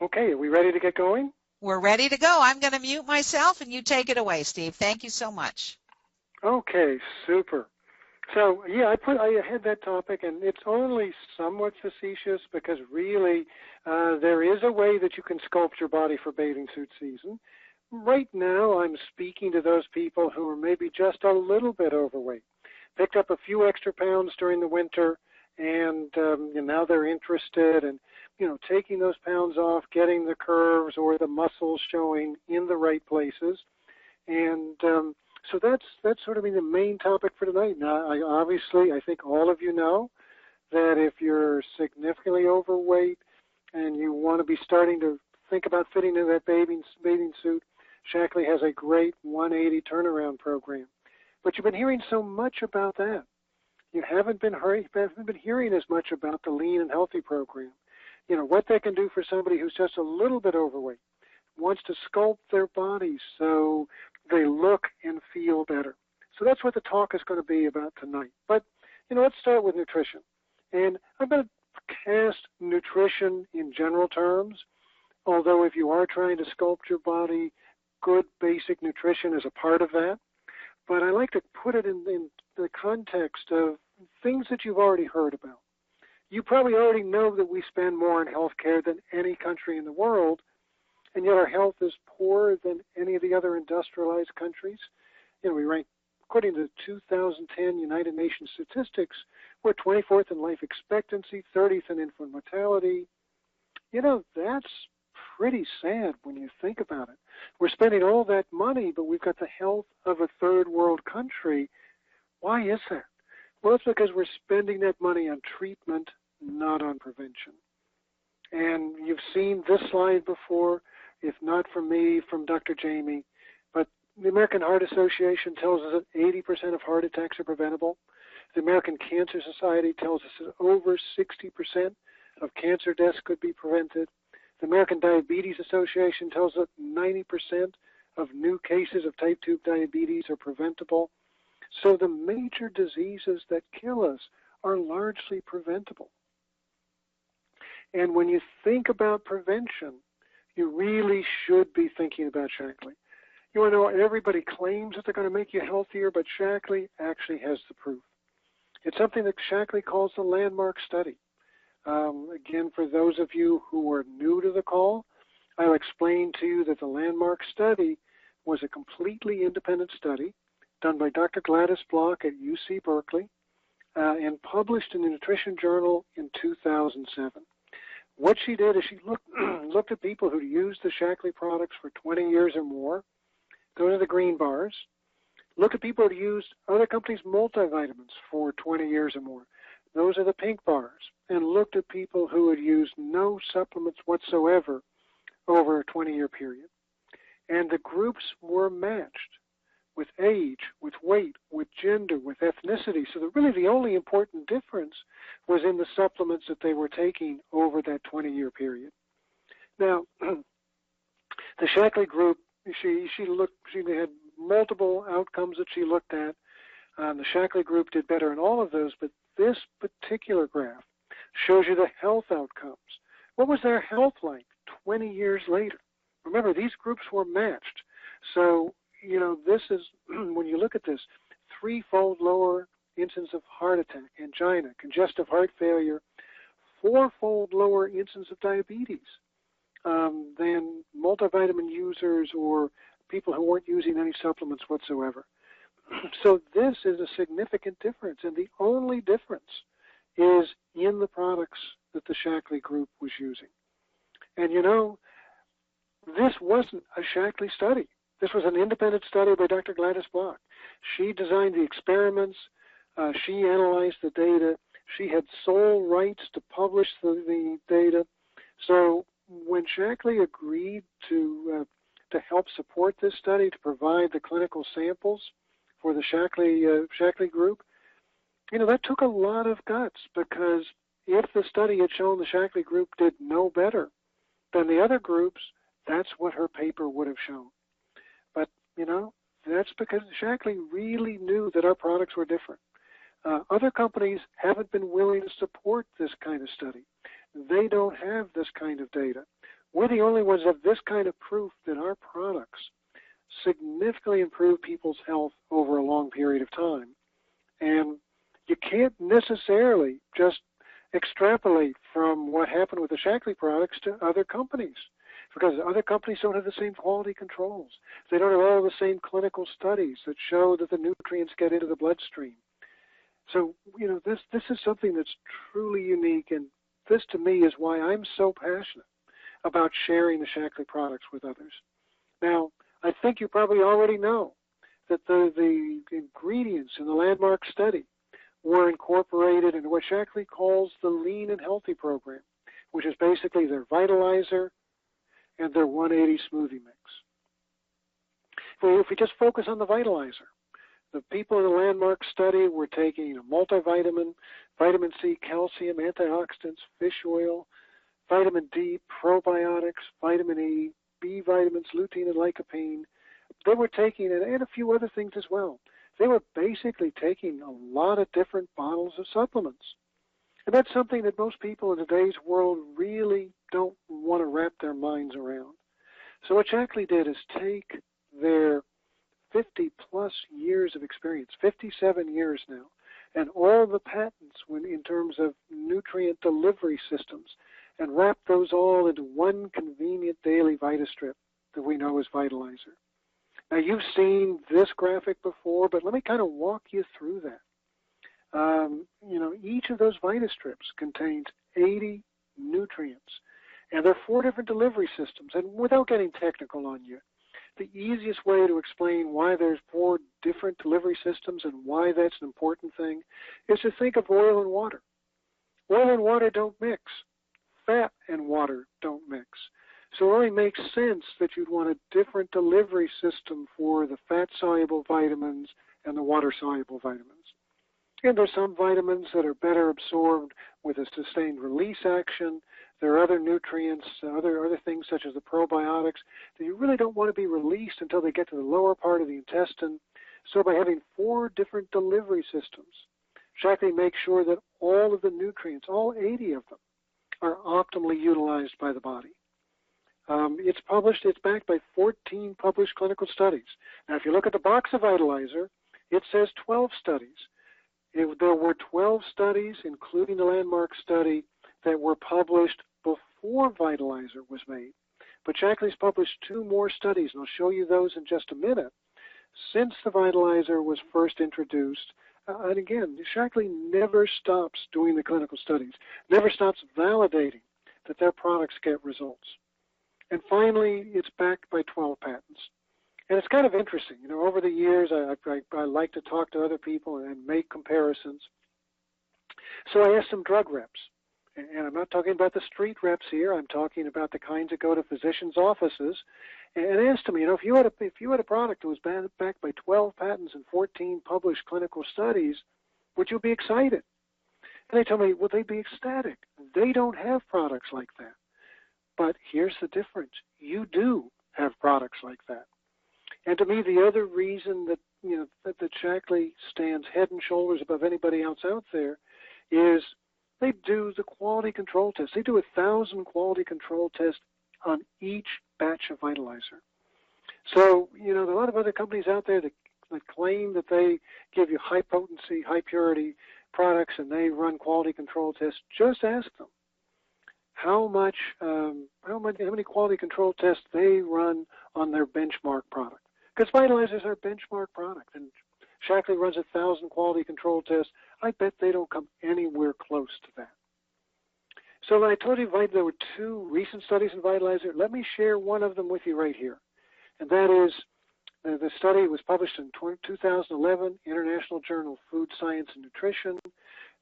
Okay, are we ready to get going? We're ready to go. I'm going to mute myself and you take it away, Steve. Thank you so much. Okay, super. So, yeah, I had that topic, and it's only somewhat facetious because really there is a way that you can sculpt your body for bathing suit season. Right now, I'm speaking to those people who are maybe just a little bit overweight, picked up a few extra pounds during the winter, and now they're interested in, taking those pounds off, getting the curves or the muscles showing in the right places, and so that's sort of the main topic for tonight. Now, I think all of you know that if you're significantly overweight and you want to be starting to think about fitting into that bathing suit, Shackley has a great 180 turnaround program. But you've been hearing so much about that. You haven't been hearing as much about the Lean and Healthy program. What that can do for somebody who's just a little bit overweight, wants to sculpt their bodies so they look and feel better. So that's what the talk is going to be about tonight. But, let's start with nutrition. And I'm going to cast nutrition in general terms, although if you are trying to sculpt your body, good basic nutrition is a part of that. But I like to put it in the context of things that you've already heard about. You probably already know that we spend more on health care than any country in the world, and yet our health is poorer than any of the other industrialized countries. We rank, according to 2010 United Nations statistics, we're 24th in life expectancy, 30th in infant mortality. That's pretty sad when you think about it. We're spending all that money, but we've got the health of a third world country. Why is that? Well, it's because we're spending that money on treatment, not on prevention. And you've seen this slide before, if not from me, from Dr. Chaney. But the American Heart Association tells us that 80% of heart attacks are preventable. The American Cancer Society tells us that over 60% of cancer deaths could be prevented. The American Diabetes Association tells us that 90% of new cases of type 2 diabetes are preventable. So the major diseases that kill us are largely preventable. And when you think about prevention, you really should be thinking about Shackley. You want to know, everybody claims that they're going to make you healthier, but Shackley actually has the proof. It's something that Shackley calls the landmark study. Again, for those of you who are new to the call, I'll explain to you that the landmark study was a completely independent study done by Dr. Gladys Block at UC Berkeley and published in the Nutrition Journal in 2007. What she did is she looked at people who used the Shackley products for 20 years or more. Those are the green bars. Look at people who used other companies' multivitamins for 20 years or more. Those are the pink bars. And looked at people who had used no supplements whatsoever over a 20-year period. And the groups were matched with age, with weight, with gender, with ethnicity. So really the only important difference was in the supplements that they were taking over that 20-year period. Now, the Shackley group, she had multiple outcomes that she looked at. The Shackley group did better in all of those, but this particular graph shows you the health outcomes. What was their health like 20 years later? Remember, these groups were matched. So, this is, when you look at this, threefold lower incidence of heart attack, angina, congestive heart failure, fourfold lower incidence of diabetes than multivitamin users or people who weren't using any supplements whatsoever. So this is a significant difference, and the only difference is in the products that the Shackley group was using. And this wasn't a Shackley study. This was an independent study by Dr. Gladys Block. She designed the experiments. She analyzed the data. She had sole rights to publish the data. So when Shackley agreed to help support this study, to provide the clinical samples for the Shackley group, that took a lot of guts, because if the study had shown the Shackley group did no better than the other groups, that's what her paper would have shown. But, that's because Shackley really knew that our products were different. Other companies haven't been willing to support this kind of study. They don't have this kind of data. We're the only ones that have this kind of proof that our products significantly improve people's health over a long period of time. And you can't necessarily just extrapolate from what happened with the Shaklee products to other companies, because other companies don't have the same quality controls. They don't have all the same clinical studies that show that the nutrients get into the bloodstream. So, this is something that's truly unique, and this to me is why I'm so passionate about sharing the Shaklee products with others. Now, I think you probably already know that the ingredients in the landmark study were incorporated into what Shaklee calls the Lean and Healthy program, which is basically their vitalizer and their 180 smoothie mix. If we just focus on the vitalizer, the people in the landmark study were taking a multivitamin, vitamin C, calcium, antioxidants, fish oil, vitamin D, probiotics, vitamin E, B vitamins, lutein and lycopene. They were taking, and a few other things as well. They were basically taking a lot of different bottles of supplements. And that's something that most people in today's world really don't want to wrap their minds around. So what Shaklee did is take their 50-plus years of experience, 57 years now, and all the patents in terms of nutrient delivery systems, and wrap those all into one convenient daily VitaStrip that we know as Vitalizer. Now, you've seen this graphic before, but let me kind of walk you through that. Each of those VitaStrips contains 80 nutrients, and there are 4 different delivery systems. And without getting technical on you, the easiest way to explain why there's 4 different delivery systems and why that's an important thing is to think of oil and water. Oil and water don't mix. Fat and water don't mix. So it only makes sense that you'd want a different delivery system for the fat-soluble vitamins and the water-soluble vitamins. And there's some vitamins that are better absorbed with a sustained release action. There are other nutrients, other things such as the probiotics that you really don't want to be released until they get to the lower part of the intestine. So by having 4 different delivery systems, Shaklee makes sure that all of the nutrients, all 80 of them, are optimally utilized by the body. It's backed by 14 published clinical studies. Now, if you look at the box of Vitalizer, it says 12 studies. There were 12 studies, including the landmark study, that were published before Vitalizer was made. But Shaklee's published 2 more studies, and I'll show you those in just a minute, since the Vitalizer was first introduced. And again, Shaklee never stops doing the clinical studies, never stops validating that their products get results. And finally, it's backed by 12 patents. And it's kind of interesting. Over the years, I like to talk to other people and make comparisons. So I asked some drug reps. And I'm not talking about the street reps here. I'm talking about the kinds that go to physicians' offices. And asked them, if you had a product that was backed by 12 patents and 14 published clinical studies, would you be excited? And they told me, well, they'd be ecstatic. They don't have products like that. But here's the difference. You do have products like that. And to me, the other reason that that Shaklee stands head and shoulders above anybody else out there is they do the quality control test. They do 1,000 quality control tests on each batch of Vitalizer. So, there are a lot of other companies out there that claim that they give you high potency, high purity products, and they run quality control tests. Just ask them how many quality control tests they run on their benchmark product. Because Vitalizer is our benchmark product, and Shaklee runs 1,000 quality control tests. I bet they don't come anywhere close to that. So I told you there were 2 recent studies in Vitalizer. Let me share one of them with you right here. And that is, the study was published in 2011, International Journal of Food Science and Nutrition.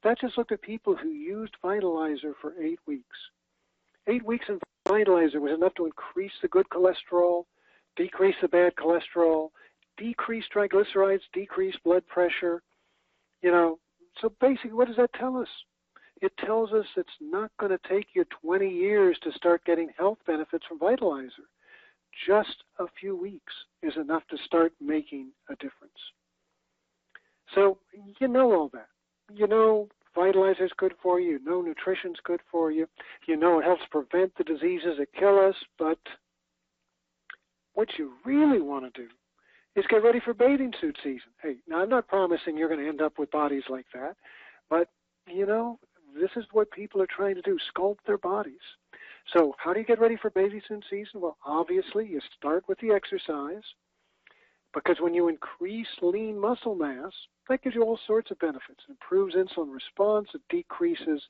That just looked at people who used Vitalizer for 8 weeks. 8 weeks in Vitalizer was enough to increase the good cholesterol, decrease the bad cholesterol, decrease triglycerides, decrease blood pressure. So basically, what does that tell us? It tells us it's not going to take you 20 years to start getting health benefits from Vitalizer. Just a few weeks is enough to start making a difference. So you know all that. vitalizer is good for you. You know nutrition's good for you. You know it helps prevent the diseases that kill us. But what you really want to do is get ready for bathing suit season. Hey, now I'm not promising you're going to end up with bodies like that, but this is what people are trying to do, sculpt their bodies. So how do you get ready for bathing suit season? Well, obviously you start with the exercise, because when you increase lean muscle mass, that gives you all sorts of benefits. It improves insulin response, it decreases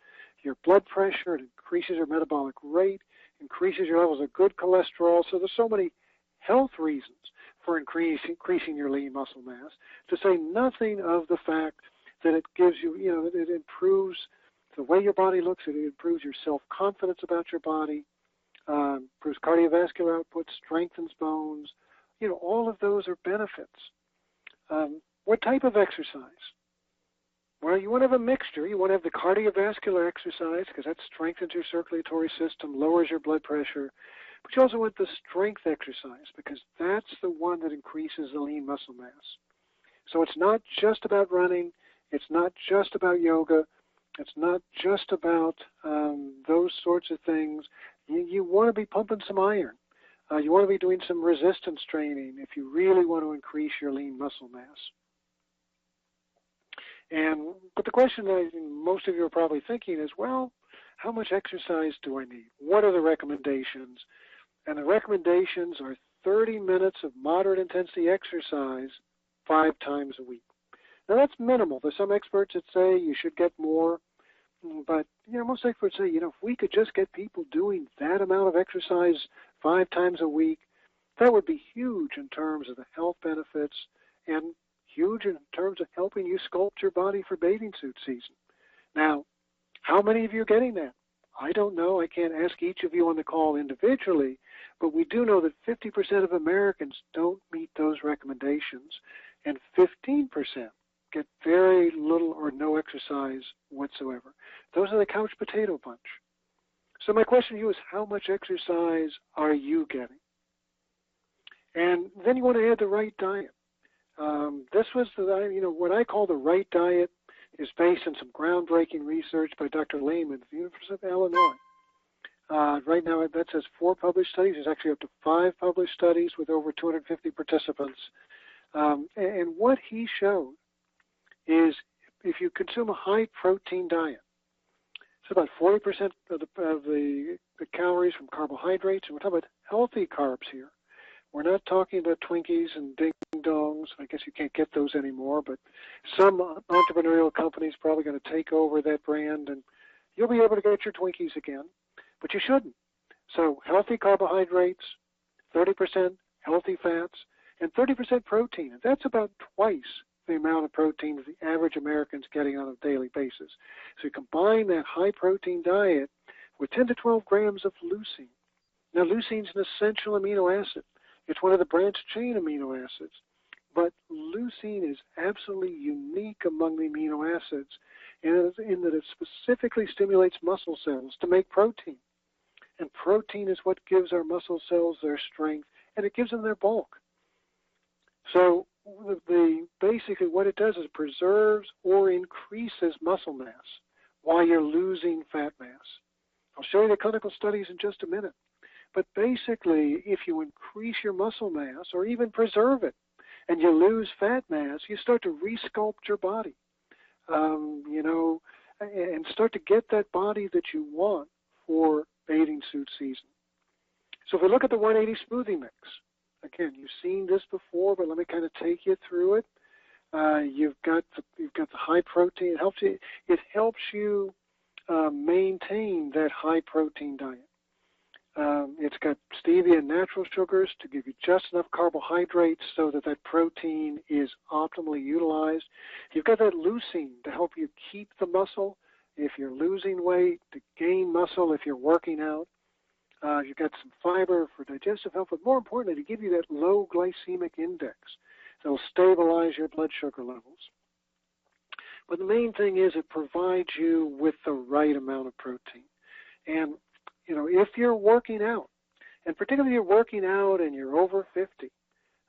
your blood pressure, it increases your metabolic rate, increases your levels of good cholesterol. So there's so many health reasons for increasing your lean muscle mass, to say nothing of the fact that it gives you, it improves the way your body looks, it improves your self-confidence about your body, improves cardiovascular output, strengthens bones. All of those are benefits. What type of exercise? Well, you want to have a mixture. You want to have the cardiovascular exercise, because that strengthens your circulatory system, lowers your blood pressure. But you also want the strength exercise, because that's the one that increases the lean muscle mass. So it's not just about running. It's not just about yoga. It's not just about those sorts of things. You want to be pumping some iron. You want to be doing some resistance training if you really want to increase your lean muscle mass. But the question that most of you are probably thinking is, well, how much exercise do I need? What are the recommendations? And the recommendations are 30 minutes of moderate intensity exercise 5 times a week. Now that's minimal. There's some experts that say you should get more, but most experts say, if we could just get people doing that amount of exercise 5 times a week, that would be huge in terms of the health benefits and huge in terms of helping you sculpt your body for bathing suit season. Now, how many of you are getting that? I don't know. I can't ask each of you on the call individually, but we do know that 50% of Americans don't meet those recommendations, and 15% get very little or no exercise whatsoever. Those are the couch potato bunch. So my question to you is, how much exercise are you getting? And then you want to add the right diet. This was what I call the right diet is based on some groundbreaking research by Dr. Lehman at the University of Illinois. Right now that says 4 published studies. There's actually up to 5 published studies with over 250 participants. And what he showed is if you consume a high protein diet, it's about 40% of the calories from carbohydrates, and we're talking about healthy carbs here. We're not talking about Twinkies and ding-dongs. I guess you can't get those anymore, but some entrepreneurial company is probably going to take over that brand, and you'll be able to get your Twinkies again, but you shouldn't. So healthy carbohydrates, 30% healthy fats, and 30% protein. And that's about twice the amount of protein that the average American's getting on a daily basis. So you combine that high-protein diet with 10 to 12 grams of leucine. Now, leucine's an essential amino acid. It's one of the branched chain amino acids. But leucine is absolutely unique among the amino acids in that it specifically stimulates muscle cells to make protein. And protein is what gives our muscle cells their strength, and it gives them their bulk. So basically what it does is preserves or increases muscle mass while you're losing fat mass. I'll show you the clinical studies in just a minute. But basically, if you increase your muscle mass or even preserve it and you lose fat mass, you start to resculpt your body, and start to get that body that you want for bathing suit season. So if we look at the 180 smoothie mix, again, you've seen this before, but let me kind of take you through it. You've got the high protein. It helps you maintain that high protein diet. It's got stevia and natural sugars to give you just enough carbohydrates so that protein is optimally utilized. You've got that leucine to help you keep the muscle if you're losing weight, to gain muscle if you're working out. You've got some fiber for digestive health, but more importantly, to give you that low glycemic index that will stabilize your blood sugar levels. But the main thing is it provides you with the right amount of protein. And if you're working out, and particularly if you're working out and you're over 50, if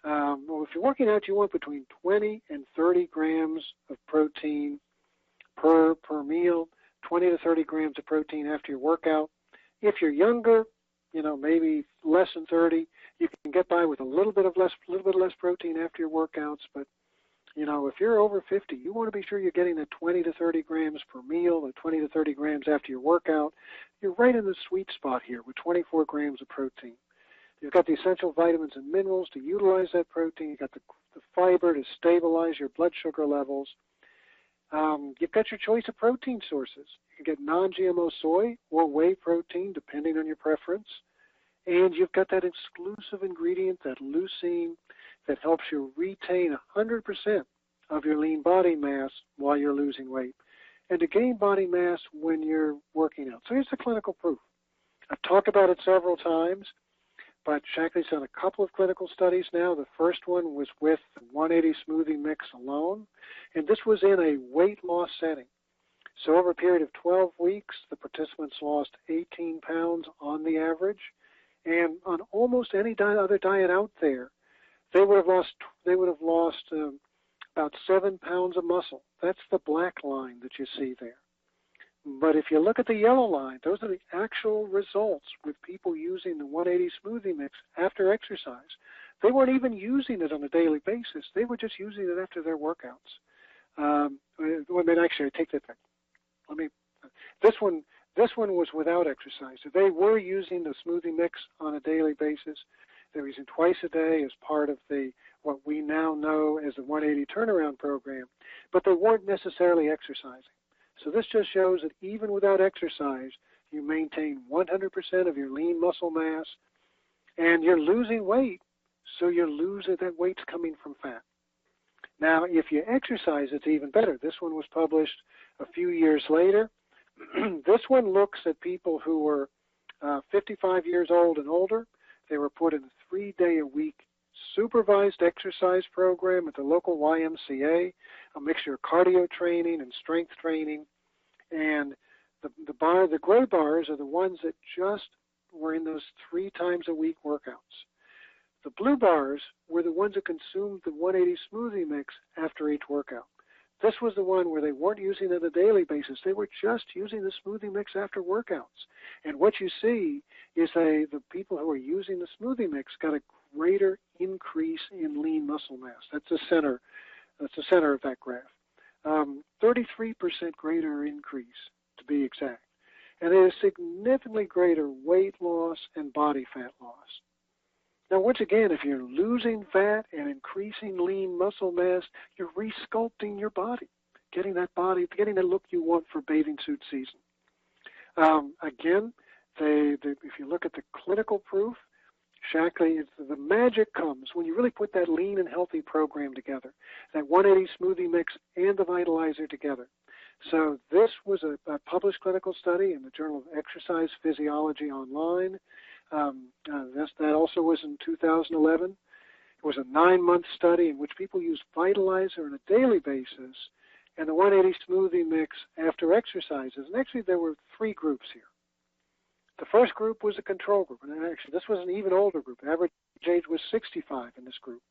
you're working out, you want between 20 and 30 grams of protein per meal, 20 to 30 grams of protein after your workout. If you're younger, maybe less than 30, you can get by with a little bit less protein after your workouts. But if you're over 50, you want to be sure you're getting the 20 to 30 grams per meal, the 20 to 30 grams after your workout. You're right in the sweet spot here with 24 grams of protein. You've got the essential vitamins and minerals to utilize that protein. You've got the fiber to stabilize your blood sugar levels. You've got your choice of protein sources. You can get non-GMO soy or whey protein, depending on your preference. And you've got that exclusive ingredient, that leucine, that helps you retain 100% of your lean body mass while you're losing weight, and to gain body mass when you're working out. So here's the clinical proof. I've talked about it several times, but Shaklee's done a couple of clinical studies now. The first one was with the 180 smoothie mix alone, and this was in a weight loss setting. So over a period of 12 weeks, the participants lost 18 pounds on the average, and on almost any other diet out there, they would have lost about 7 pounds of muscle. That's the black line that you see there. But if you look at the yellow line, those are the actual results with people using the 180 smoothie mix after exercise. They weren't even using it on a daily basis. They were just using it after their workouts. Actually, I take that back. This one was without exercise. So they were using the smoothie mix on a daily basis. They were using twice a day as part of what we now know as the 180 turnaround program, but they weren't necessarily exercising. So this just shows that even without exercise, you maintain 100% of your lean muscle mass, and you're losing weight, so that weight's coming from fat. Now, if you exercise, it's even better. This one was published a few years later. This one looks at people who were 55 years old and older. They were put in a 3-day-a-week supervised exercise program at the local YMCA, a mixture of cardio training and strength training. And the gray bars are the ones that just were in those 3 times a week workouts. The blue bars were the ones that consumed the 180 smoothie mix after each workout. This was the one where they weren't using it on a daily basis. They were just using the smoothie mix after workouts. And what you see is the people who are using the smoothie mix got a greater increase in lean muscle mass. That's the center of that graph. 33% greater increase, to be exact. And a significantly greater weight loss and body fat loss. Now, once again, if you're losing fat and increasing lean muscle mass, you're resculpting your body, getting that look you want for bathing suit season. Again, if you look at the clinical proof, Shaklee, the magic comes when you really put that lean and healthy program together, that 180 smoothie mix and the vitalizer together. So this was a published clinical study in the Journal of Exercise Physiology Online. That also was in 2011. It was a 9-month study in which people used vitalizer on a daily basis and the 180 smoothie mix after exercises. And actually, there were 3 groups here. The first group was a control group, and actually this was an even older group. Average age was 65 in this group.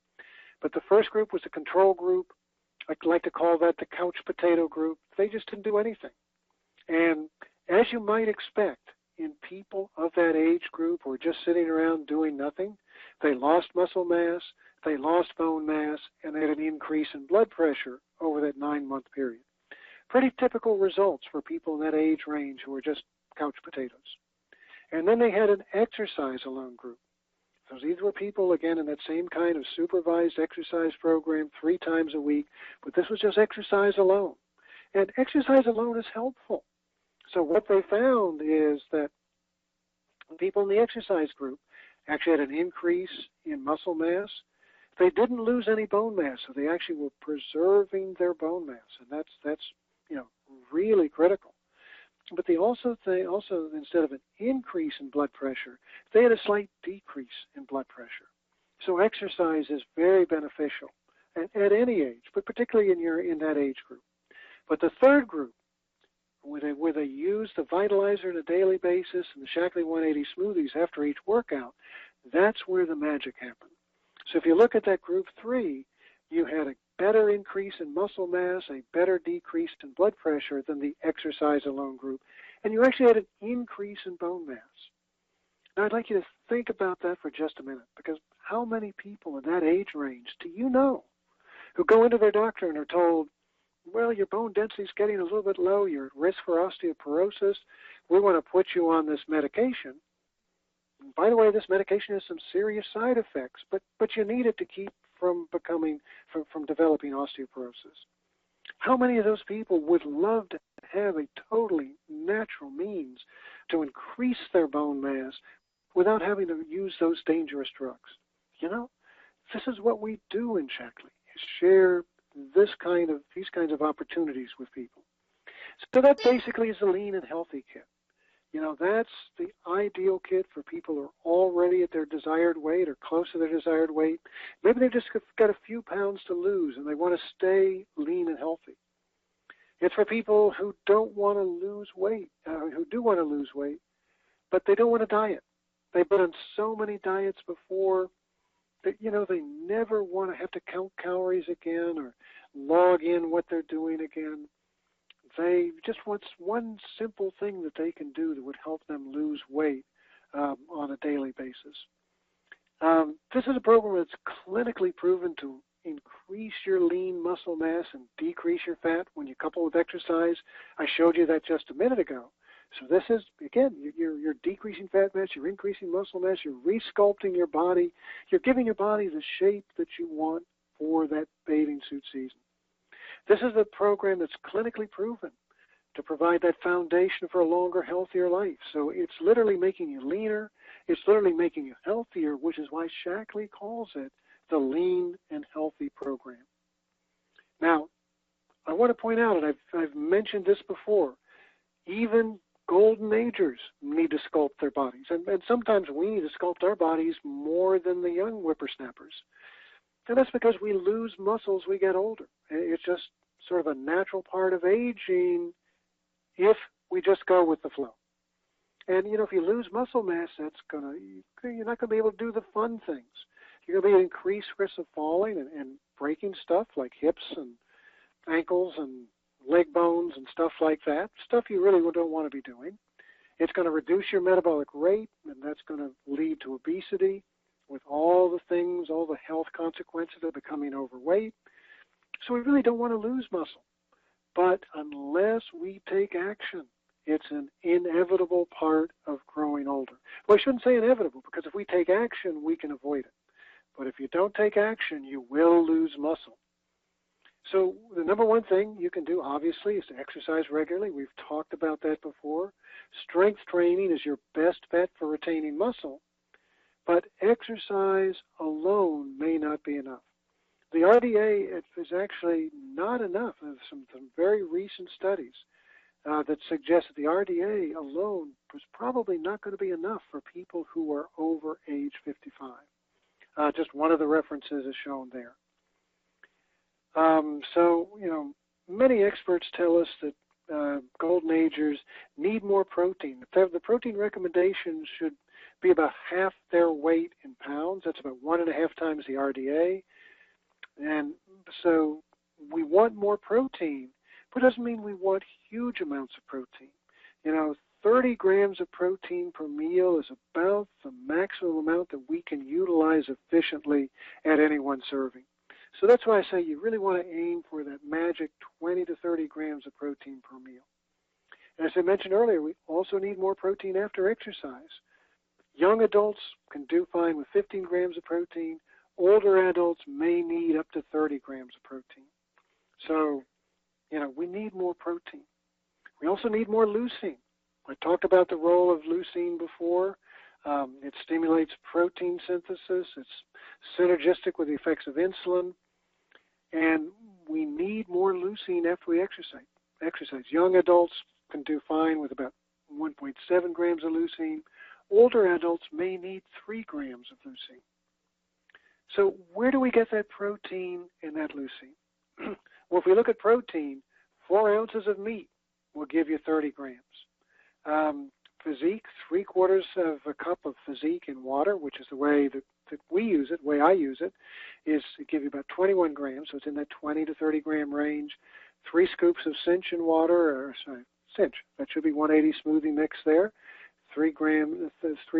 But the first group was the control group. I like to call that the couch potato group. They just didn't do anything. And as you might expect in people of that age group who are just sitting around doing nothing, they lost muscle mass, they lost bone mass, and they had an increase in blood pressure over that 9-month period. Pretty typical results for people in that age range who are just couch potatoes. And then they had an exercise alone group. So these were people, again, in that same kind of supervised exercise program 3 times a week, but this was just exercise alone. And exercise alone is helpful. So what they found is that people in the exercise group actually had an increase in muscle mass. They didn't lose any bone mass, so they actually were preserving their bone mass, and that's really critical. But they also instead of an increase in blood pressure, they had a slight decrease in blood pressure. So exercise is very beneficial at any age, but particularly in that age group. But the third group, where they use the vitalizer on a daily basis and the Shaklee 180 smoothies after each workout, that's where the magic happened. So if you look at that group 3, you had a better increase in muscle mass, a better decrease in blood pressure than the exercise alone group. And you actually had an increase in bone mass. Now, I'd like you to think about that for just a minute, because how many people in that age range do you know who go into their doctor and are told, well, your bone density is getting a little bit low, you're at risk for osteoporosis, we want to put you on this medication. And by the way, this medication has some serious side effects, but you need it to keep from developing osteoporosis. How many of those people would love to have a totally natural means to increase their bone mass without having to use those dangerous drugs? You know, this is what we do in Chaney, is share these kinds of opportunities with people. So that basically is the lean and healthy kit. You know, that's the ideal kit for people who are already at their desired weight or close to their desired weight. Maybe they've just got a few pounds to lose and they want to stay lean and healthy. It's for people who don't want to lose weight, who do want to lose weight, but they don't want to diet. They've been on so many diets before that, you know, they never want to have to count calories again or log in what they're doing again. They just want one simple thing that they can do that would help them lose weight on a daily basis. This is a program that's clinically proven to increase your lean muscle mass and decrease your fat when you couple with exercise. I showed you that just a minute ago. So this is, again, you're decreasing fat mass, you're increasing muscle mass, you're resculpting your body, you're giving your body the shape that you want for that bathing suit season. This is a program that's clinically proven to provide that foundation for a longer, healthier life. So it's literally making you leaner. It's literally making you healthier, which is why Chaney calls it the Lean and Healthy Program. Now, I want to point out, and I've mentioned this before, even golden agers need to sculpt their bodies. And sometimes we need to sculpt our bodies more than the young whippersnappers. And that's because we lose muscles as we get older. It's just sort of a natural part of aging if we just go with the flow. And, you know, if you lose muscle mass, you're not going to be able to do the fun things. You're going to be at increased risk of falling and breaking stuff like hips and ankles and leg bones and stuff like that, stuff you really don't want to be doing. It's going to reduce your metabolic rate, and that's going to lead to obesity, with all the things, all the health consequences of becoming overweight. So we really don't want to lose muscle. But unless we take action, it's an inevitable part of growing older. Well, I shouldn't say inevitable, because if we take action, we can avoid it. But if you don't take action, you will lose muscle. So the number one thing you can do, obviously, is to exercise regularly. We've talked about that before. Strength training is your best bet for retaining muscle. But exercise alone may not be enough. The RDA is actually not enough. There's some very recent studies that suggest that the RDA alone was probably not going to be enough for people who are over age 55. Just one of the references is shown there. So, you know, many experts tell us that golden agers need more protein. The protein recommendations should be about half their weight in pounds. That's about 1.5 times the RDA. And so we want more protein, but it doesn't mean we want huge amounts of protein. You know, 30 grams of protein per meal is about the maximum amount that we can utilize efficiently at any one serving. So that's why I say you really want to aim for that magic 20 to 30 grams of protein per meal. And as I mentioned earlier, we also need more protein after exercise. Young adults can do fine with 15 grams of protein. Older adults may need up to 30 grams of protein. So, you know, we need more protein. We also need more leucine. I talked about the role of leucine before. It stimulates protein synthesis. It's synergistic with the effects of insulin. And we need more leucine after we exercise. Young adults can do fine with about 1.7 grams of leucine. Older adults may need 3 grams of leucine. So where do we get that protein and that leucine? Well, if we look at protein, 4 ounces of meat will give you 30 grams. Physique, 3/4 of a cup of Physique in water, which is the way that we use it, the way I use it, is to give you about 21 grams, so it's in that 20 to 30 gram range. 3 scoops of Cinch in water, or sorry, Cinch, that should be 180 smoothie mix there. 3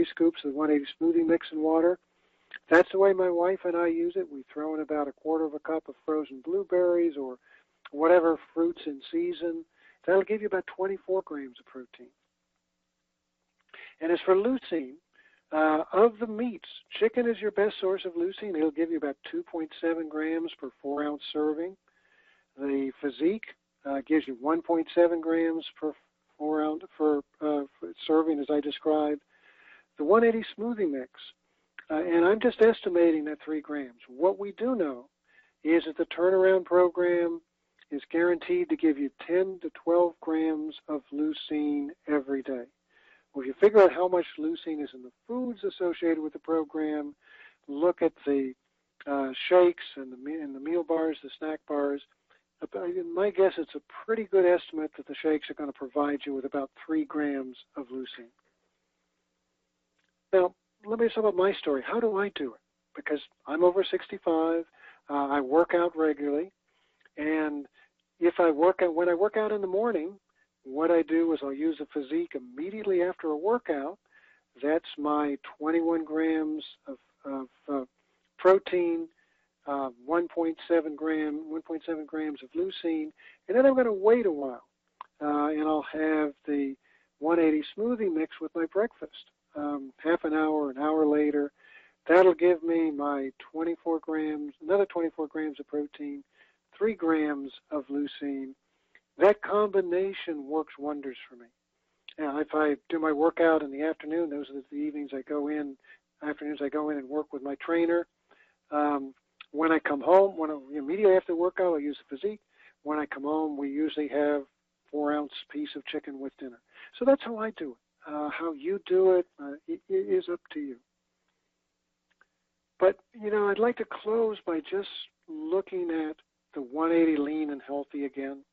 scoops of 180 smoothie mix in water. That's the way my wife and I use it. We throw in about 1/4 of a cup of frozen blueberries or whatever fruits in season. That'll give you about 24 grams of protein. And as for leucine, of the meats, chicken is your best source of leucine. It'll give you about 2.7 grams per 4-ounce serving. The Physique gives you 1.7 grams per 4-ounce for serving, as I described. The 180 smoothie mix, and I'm just estimating that 3 grams. What we do know is that the turnaround program is guaranteed to give you 10 to 12 grams of leucine every day. Well, if you figure out how much leucine is in the foods associated with the program, look at the shakes and the meal bars, the snack bars. My guess it's a pretty good estimate that the shakes are going to provide you with about 3 grams of leucine. Now, let me talk about my story. How do I do it? Because I'm over 65, I work out regularly, and when I work out in the morning, what I do is I'll use a Physique immediately after a workout. That's my 21 grams of protein, 1.7 grams of leucine, and then I'm going to wait a while, and I'll have the 180 smoothie mix with my breakfast. Half an hour later, that'll give me my 24 grams, another 24 grams of protein, 3 grams of leucine. That combination works wonders for me. Now, if I do my workout in the afternoon, those are the evenings I go in, afternoons I go in and work with my trainer. When I come home, immediately after the workout, I'll use the Physique. When I come home, we usually have 4-ounce piece of chicken with dinner. So that's how I do it. How you do it, it is up to you. But, I'd like to close by just looking at the 180 lean and healthy again,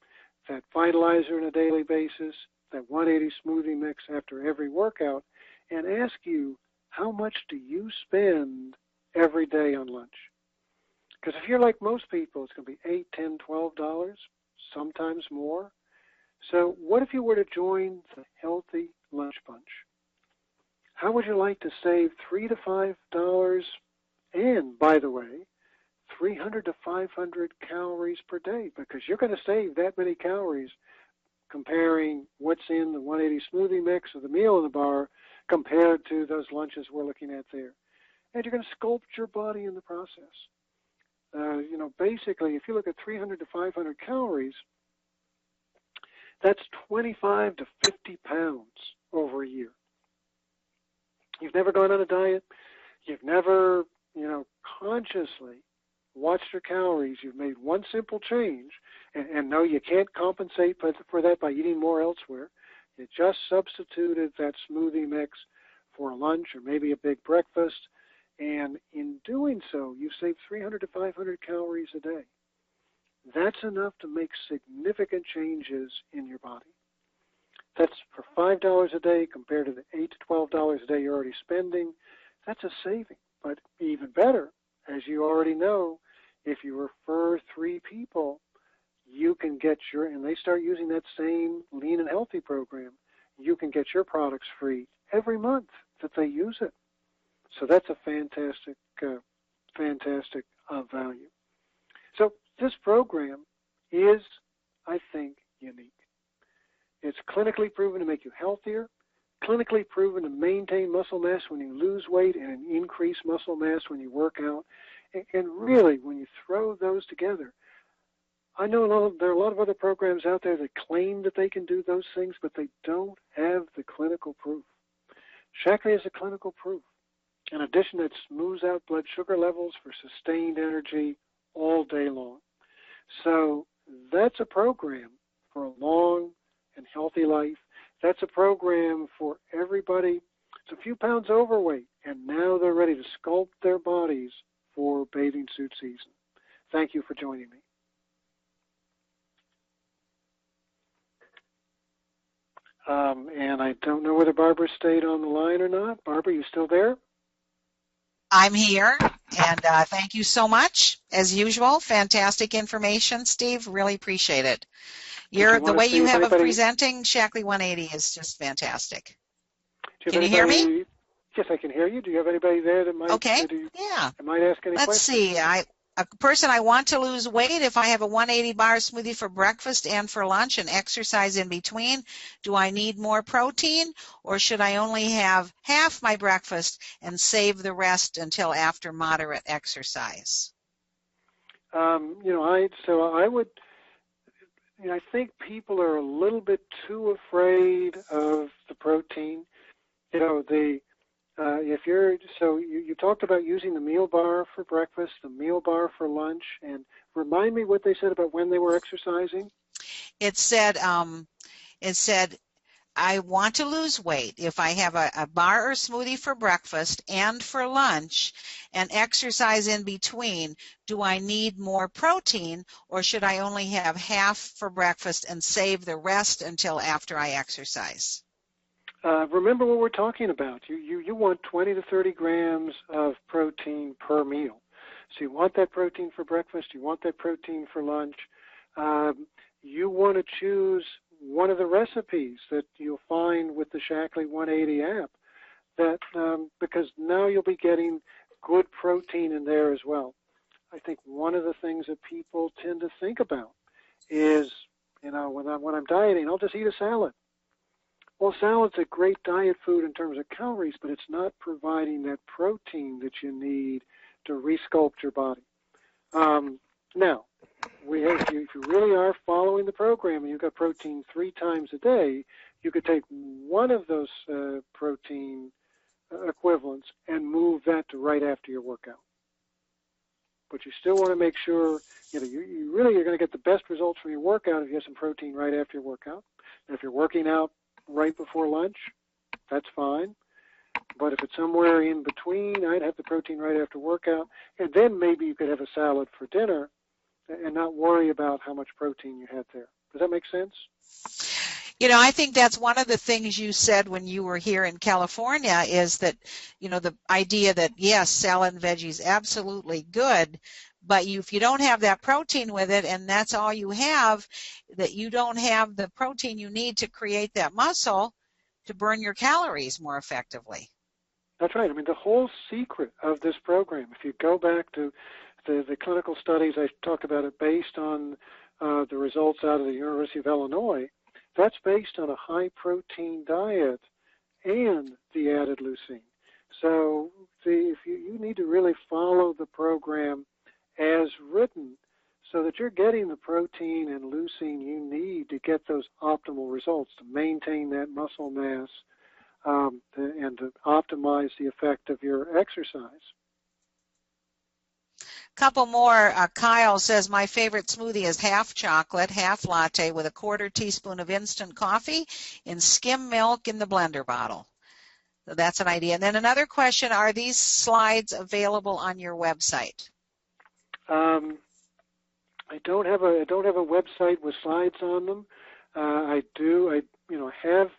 that vitalizer on a daily basis, that 180 smoothie mix after every workout, and ask you, how much do you spend every day on lunch? Because if you're like most people, it's going to be $8, $10, $12, sometimes more. So what if you were to join the Healthy Lunch Bunch? How would you like to save $3 to $5, and, by the way, 300 to 500 calories per day? Because you're going to save that many calories comparing what's in the 180 smoothie mix or the meal in the bar compared to those lunches we're looking at there. And you're going to sculpt your body in the process. Basically, if you look at 300 to 500 calories, that's 25 to 50 pounds over a year. You've never gone on a diet. You've never, consciously watched your calories. You've made one simple change, and no, you can't compensate for that by eating more elsewhere. You just substituted that smoothie mix for a lunch or maybe a big breakfast, and in doing so, you save 300 to 500 calories a day. That's enough to make significant changes in your body. That's for $5 a day compared to the $8 to $12 a day you're already spending. That's a saving. But even better, as you already know, if you refer 3 people, you can get and they start using that same lean and healthy program, you can get your products free every month that they use it. So that's a fantastic value. So this program is, I think, unique. It's clinically proven to make you healthier, clinically proven to maintain muscle mass when you lose weight and increase muscle mass when you work out. And really, when you throw those together, I know there are a lot of other programs out there that claim that they can do those things, but they don't have the clinical proof. Shaklee has a clinical proof. In addition, it smooths out blood sugar levels for sustained energy all day long. So that's a program for a long and healthy life. That's a program for everybody. It's a few pounds overweight, and now they're ready to sculpt their bodies for bathing suit season. Thank you for joining me. And I don't know whether Barbara stayed on the line or not. Barbara, you still there? I'm here, and thank you so much. As usual, fantastic information, Steve. Really appreciate it. The way you have of presenting Shaklee 180 is just fantastic. Can you hear me? Yes, I can hear you. Do you have anybody there that might? Okay. Yeah. I might ask any questions. Let's see. A person, I want to lose weight. If I have a 180 bar smoothie for breakfast and for lunch and exercise in between, do I need more protein, or should I only have half my breakfast and save the rest until after moderate exercise? I think people are a little bit too afraid of the protein. You talked about using the meal bar for breakfast, the meal bar for lunch, and remind me what they said about when they were exercising. It said I want to lose weight. If I have a bar or smoothie for breakfast and for lunch and exercise in between, do I need more protein, or should I only have half for breakfast and save the rest until after I exercise? Remember what we're talking about. You want 20 to 30 grams of protein per meal. So you want that protein for breakfast. You want that protein for lunch. You want to choose one of the recipes that you'll find with the Shaklee 180 app, because now you'll be getting good protein in there as well. I think one of the things that people tend to think about is, when I'm dieting, I'll just eat a salad. Well, salad's a great diet food in terms of calories, but it's not providing that protein that you need to resculpt your body. Now, if you really are following the program and you've got protein 3 times a day, you could take one of those protein equivalents and move that to right after your workout. But you still want to make sure you really are going to get the best results from your workout if you have some protein right after your workout. And if you're working out right before lunch, that's fine. But if it's somewhere in between, I'd have the protein right after workout, and then maybe you could have a salad for dinner and not worry about how much protein you had there. Does that make sense? I think that's one of the things you said when you were here in California is that, the idea that, yes, salad and veggies, absolutely good, but if you don't have that protein with it and that's all you have, that you don't have the protein you need to create that muscle to burn your calories more effectively. That's right. I mean, the whole secret of this program, if you go back to the clinical studies I talked about, it based on the results out of the University of Illinois, that's based on a high-protein diet and the added leucine. So if you need to really follow the program as written so that you're getting the protein and leucine you need to get those optimal results, to maintain that muscle mass and to optimize the effect of your exercise. Couple more. Kyle says, my favorite smoothie is half chocolate, half latte with a 1/4 teaspoon of instant coffee in skim milk in the blender bottle. So that's an idea. And then another question, are these slides available on your website? I don't have a website with slides on them. I have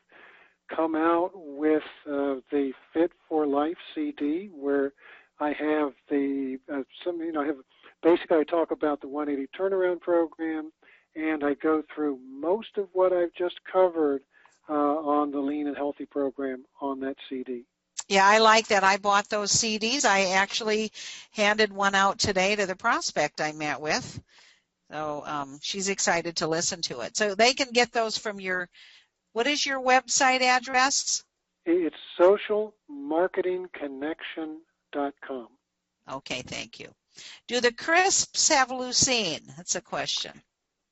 come out with the Fit for Life CD, where I have basically I talk about the 180 turnaround program, and I go through most of what I've just covered on the Lean and Healthy program on that CD. Yeah, I like that. I bought those CDs. I actually handed one out today to the prospect I met with. So she's excited to listen to it. So they can get those from what is your website address? It's socialmarketingconnection.com. Okay, thank you. Do the crisps have leucine? That's a question.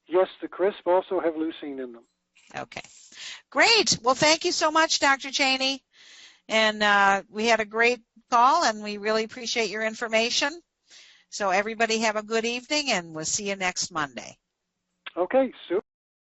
Yes, the crisps also have leucine in them. Okay. Great. Well, thank you so much, Dr. Chaney. And we had a great call, and we really appreciate your information. So everybody have a good evening, and we'll see you next Monday. Okay, super.